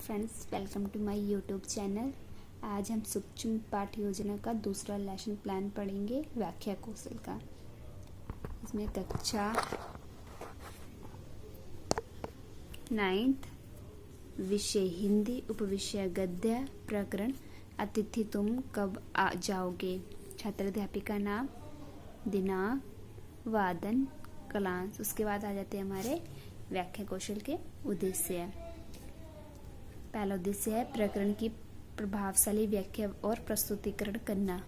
Friends, welcome to my YouTube channel. आज हम सूक्ष्म पाठ योजना का दूसरा लेसन प्लान पढ़ेंगे, व्याख्या कौशल का। इसमें कक्षा 9th, विषय हिंदी, उपविषय गद्य, प्रकरण अतिथि तुम कब आ जाओगे। छात्र अध्यापिका नाम, दिनांक, वादन, क्लास। उसके बाद आ जाते हैं हमारे व्याख्या कौशल के उद्देश्य। पहला उद्देश्य है प्रकरण की प्रभावशाली व्याख्या और प्रस्तुतिकरण करना।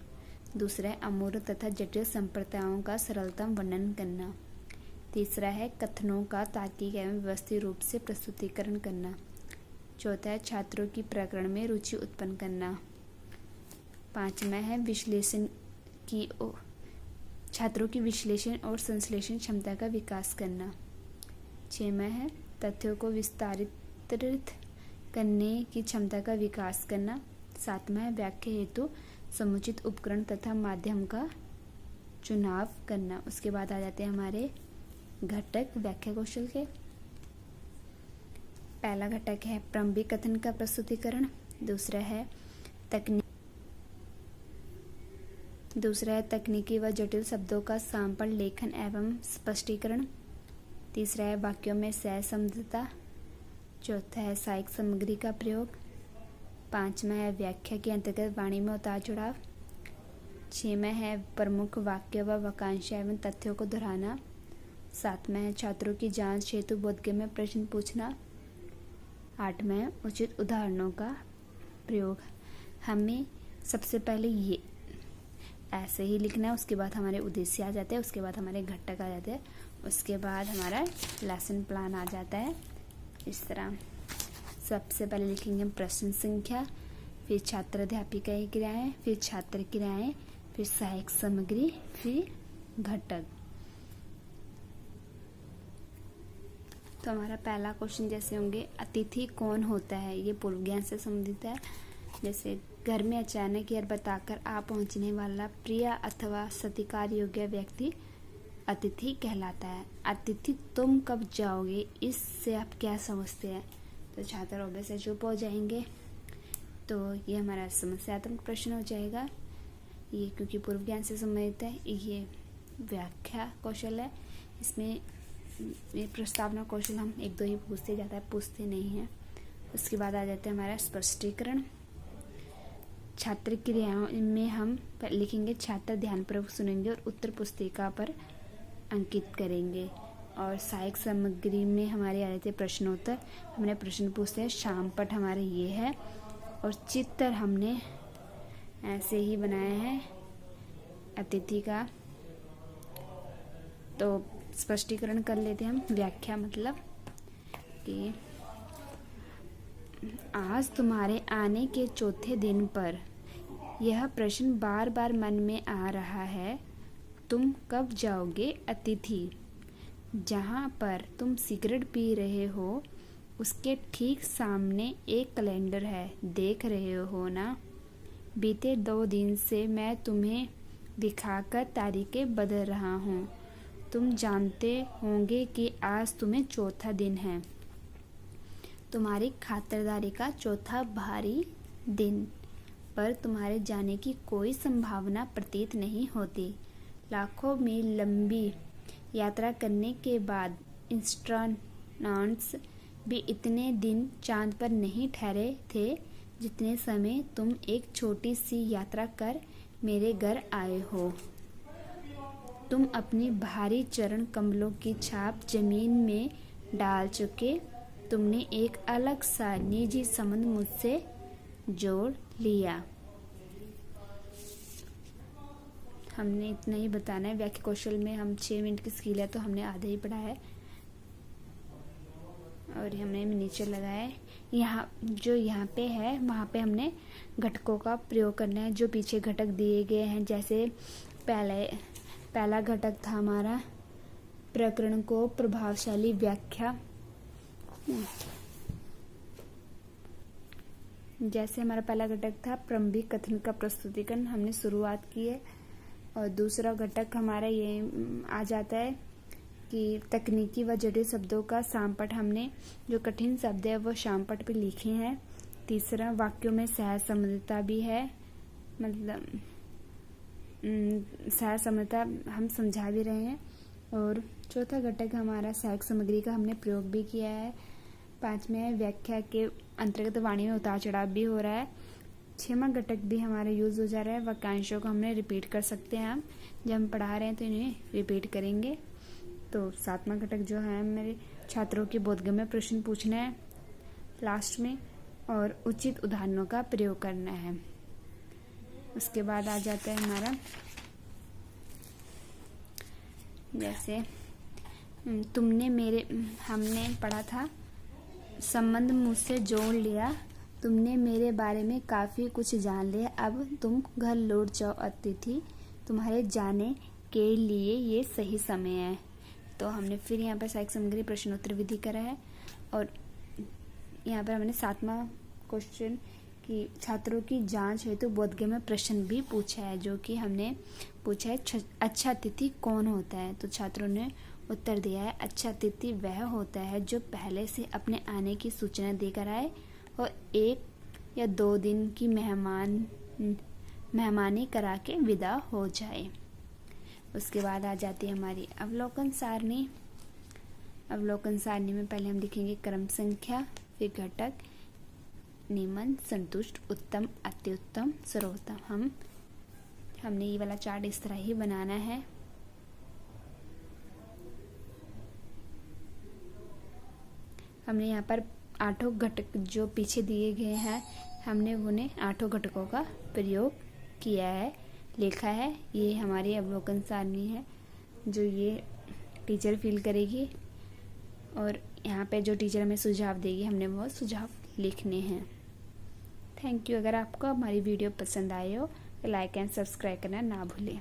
दूसरा है अमूर्त तथा जटिल संप्रदायों का सरलतम वर्णन करना। तीसरा है कथनों का तार्किक एवं व्यवस्थित रूप से प्रस्तुतिकरण करना। चौथा है छात्रों की प्रकरण में रुचि उत्पन्न करना। पांचवा है छात्रों की विश्लेषण और संश्लेषण क्षमता का विकास करना। छठवां है तथ्यों को विस्तारित करने की क्षमता का विकास करना। सातवां है व्याख्या हेतु समुचित उपकरण तथा माध्यम का चुनाव करना। उसके बाद आ जाते हैं हमारे घटक व्याख्या कौशल के। पहला घटक है प्रारंभिक कथन का प्रस्तुतिकरण। दूसरा है तकनीकी व जटिल शब्दों का सैंपल लेखन एवं स्पष्टीकरण। तीसरा है वाक्यों में सहसंबद्धता। चौथा है सहायक सामग्री का प्रयोग। पांचवा है व्याख्या के अंतर्गत वाणी में उतार चढ़ाव। छठवां है प्रमुख वाक्य व वाक्यांश एवं तथ्यों को दोहराना। सातवां है छात्रों की जांच हेतु बोधगम्य में प्रश्न पूछना। आठवां है उचित उदाहरणों का प्रयोग। हमें सबसे पहले ये ऐसे ही लिखना है, उसके बाद हमारे उद्देश्य आ जाते हैं, उसके बाद हमारे घटक आ जाते हैं, उसके बाद हमारा लेसन प्लान आ जाता है। इस तरह सबसे पहले लिखेंगे हम प्रश्न संख्या, फिर छात्र अध्यापिका की क्रियाएं, फिर छात्र क्रियाएं, फिर सहायक सामग्री, फिर घटक। तो हमारा पहला क्वेश्चन जैसे होंगे, अतिथि कौन होता है। ये पूर्व ज्ञान से संबंधित है। जैसे घर में अचानक यह बताकर आ पहुंचने वाला प्रिय अथवा सत्कार योग्य व्यक्ति अतिथि कहलाता है। अतिथि तुम कब जाओगे, इससे आप क्या समझते हैं। तो छात्र ऑब्वियस से चुप हो जाएंगे। तो ये हमारा समस्यात्मक प्रश्न हो जाएगा। ये क्योंकि पूर्व ज्ञान से संबंधित है। ये व्याख्या कौशल है। इसमें ये प्रस्तावना कौशल हम एक दो ही पूछते, ज़्यादा पूछते नहीं हैं। उसके बाद आ जाते हैं हमारा स्पष्टीकरण। छात्र क्रियाओं में हम लिखेंगे छात्र ध्यानपूर्वक सुनेंगे और उत्तर पुस्तिका पर अंकित करेंगे। और सहायक सामग्री में हमारे आ जाते हैं प्रश्नोत्तर। हमने प्रश्न पूछते हैं, शामपट हमारे ये है, और चित्र हमने ऐसे ही बनाया है अतिथि का। तो स्पष्टीकरण कर लेते हैं हम। व्याख्या मतलब कि आज तुम्हारे आने के चौथे दिन पर यह प्रश्न बार बार मन में आ रहा है, तुम कब जाओगे अतिथि। जहाँ पर तुम सिगरेट पी रहे हो उसके ठीक सामने एक कैलेंडर है, देख रहे हो ना। बीते 2 दिन से मैं तुम्हें दिखाकर तारीखें बदल रहा हूँ। तुम जानते होंगे कि आज तुम्हें चौथा दिन है, तुम्हारी खातिरदारी का चौथा भारी दिन, पर तुम्हारे जाने की कोई संभावना प्रतीत नहीं होती। लाखों मील लंबी यात्रा करने के बाद एस्ट्रोनॉट्स भी इतने दिन चांद पर नहीं ठहरे थे जितने समय तुम एक छोटी सी यात्रा कर मेरे घर आए हो। तुम अपनी भारी चरण कमलों की छाप जमीन में डाल चुके। तुमने एक अलग सा निजी संबंध मुझसे जोड़ लिया। हमने इतना ही बताना है। व्याख्या कौशल में हम 6 मिनट की स्किल है, तो हमने आधा ही पढ़ा है। और हमने नीचे लगाया है। यहाँ पे है, वहाँ पे हमने घटकों का प्रयोग करना है जो पीछे घटक दिए गए हैं। जैसे पहला घटक था हमारा प्रकरण को प्रभावशाली व्याख्या। जैसे हमारा पहला घटक था प्रारंभिक कथन का प्रस्तुतिकरण, हमने शुरुआत की है। और दूसरा घटक हमारा ये आ जाता है कि तकनीकी व जटिल शब्दों का शामपट हमने जो कठिन शब्द है वो शामपट पे लिखे हैं। तीसरा, वाक्यों में सहज संबंधता भी है, मतलब सहज संबंधता हम समझा भी रहे हैं। और चौथा घटक हमारा सहायक सामग्री का हमने प्रयोग भी किया है। पांचवें है व्याख्या के अंतर्गत वाणी में उतार चढ़ाव भी हो रहा है। छठवां घटक भी हमारा यूज हो जा रहा है, वाक्यांशों को हमने रिपीट कर सकते हैं। हम जब हम पढ़ा रहे हैं तो इन्हें रिपीट करेंगे। तो सातवां घटक जो है मेरे छात्रों के बोधगम्य प्रश्न पूछना है लास्ट में, और उचित उदाहरणों का प्रयोग करना है। उसके बाद आ जाता है हमारा, जैसे हमने पढ़ा था, संबंध मुझसे जोड़ लिया, तुमने मेरे बारे में काफ़ी कुछ जान लिया, अब तुम घर लौट जाओ अतिथि, तुम्हारे जाने के लिए ये सही समय है। तो हमने फिर यहाँ पर सहायक सामग्री प्रश्नोत्तर विधि करा है। और यहाँ पर हमने 7वां क्वेश्चन कि छात्रों की जांच हेतु बोधगम्य प्रश्न भी पूछा है, जो कि हमने पूछा है अच्छा अतिथि कौन होता है। तो छात्रों ने उत्तर दिया है, अच्छा अतिथि वह होता है जो पहले से अपने आने की सूचना देकर आए और 1 या 2 दिन की मेहमानी करा के विदा हो जाए। उसके बाद आ जाती है हमारी अवलोकन सारणी। अवलोकन सारणी में पहले हम लिखेंगे क्रम संख्या, फिर घटक, निम्न, संतुष्ट, उत्तम, अति उत्तम, सर्वोत्तम। हमने ये वाला चार्ट इस तरह ही बनाना है। हमने यहाँ पर 8 घटक जो पीछे दिए गए हैं, हमने उन्हें 8 घटकों का प्रयोग किया है, लिखा है। ये हमारी अवलोकन सारणी है जो ये टीचर फिल करेगी, और यहाँ पे जो टीचर हमें सुझाव देगी हमने वो सुझाव लिखने हैं। Thank you. अगर आपको हमारी वीडियो पसंद आए हो तो लाइक एंड सब्सक्राइब करना ना भूलें।